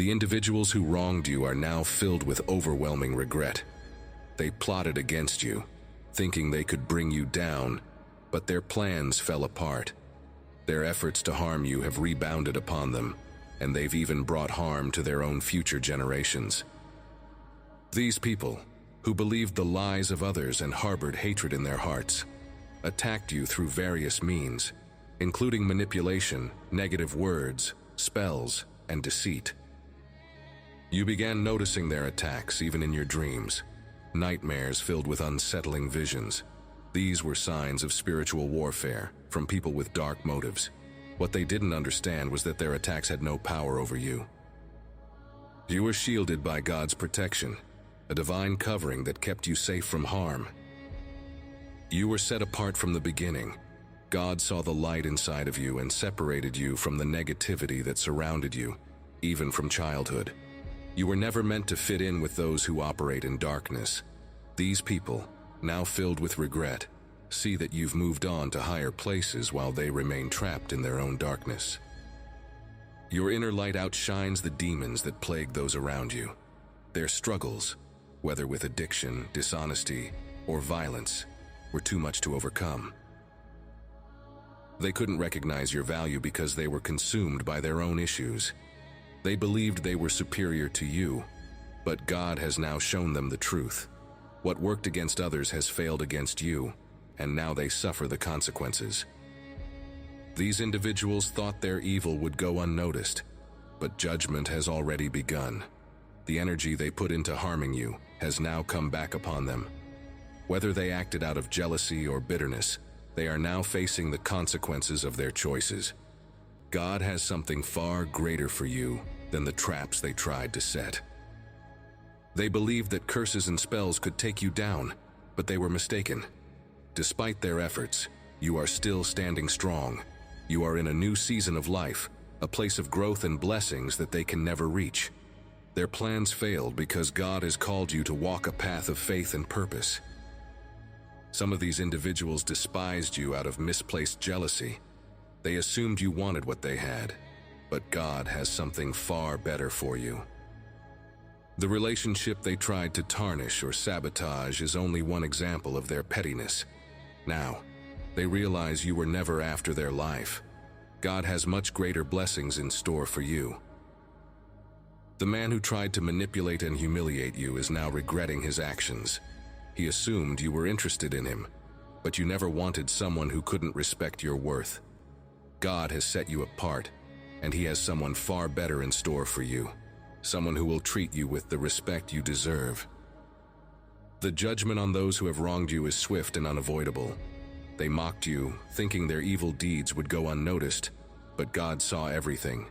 The individuals who wronged you are now filled with overwhelming regret. They plotted against you, thinking they could bring you down, but their plans fell apart. Their efforts to harm you have rebounded upon them, and they've even brought harm to their own future generations. These people, who believed the lies of others and harbored hatred in their hearts, attacked you through various means, including manipulation, negative words, spells, and deceit. You began noticing their attacks even in your dreams, nightmares filled with unsettling visions. These were signs of spiritual warfare from people with dark motives. What they didn't understand was that their attacks had no power over you. You were shielded by God's protection, a divine covering that kept you safe from harm. You were set apart from the beginning. God saw the light inside of you and separated you from the negativity that surrounded you, even from childhood. You were never meant to fit in with those who operate in darkness. These people, now filled with regret, see that you've moved on to higher places while they remain trapped in their own darkness. Your inner light outshines the demons that plague those around you. Their struggles, whether with addiction, dishonesty, or violence, were too much to overcome. They couldn't recognize your value because they were consumed by their own issues. They believed they were superior to you, but God has now shown them the truth. What worked against others has failed against you, and now they suffer the consequences. These individuals thought their evil would go unnoticed, but judgment has already begun. The energy they put into harming you has now come back upon them. Whether they acted out of jealousy or bitterness, they are now facing the consequences of their choices. God has something far greater for you than the traps they tried to set. They believed that curses and spells could take you down, but they were mistaken. Despite their efforts, you are still standing strong. You are in a new season of life, a place of growth and blessings that they can never reach. Their plans failed because God has called you to walk a path of faith and purpose. Some of these individuals despised you out of misplaced jealousy. They assumed you wanted what they had, but God has something far better for you. The relationship they tried to tarnish or sabotage is only one example of their pettiness. Now, they realize you were never after their life. God has much greater blessings in store for you. The man who tried to manipulate and humiliate you is now regretting his actions. He assumed you were interested in him, but you never wanted someone who couldn't respect your worth. God has set you apart, and He has someone far better in store for you, someone who will treat you with the respect you deserve. The judgment on those who have wronged you is swift and unavoidable. They mocked you, thinking their evil deeds would go unnoticed, but God saw everything.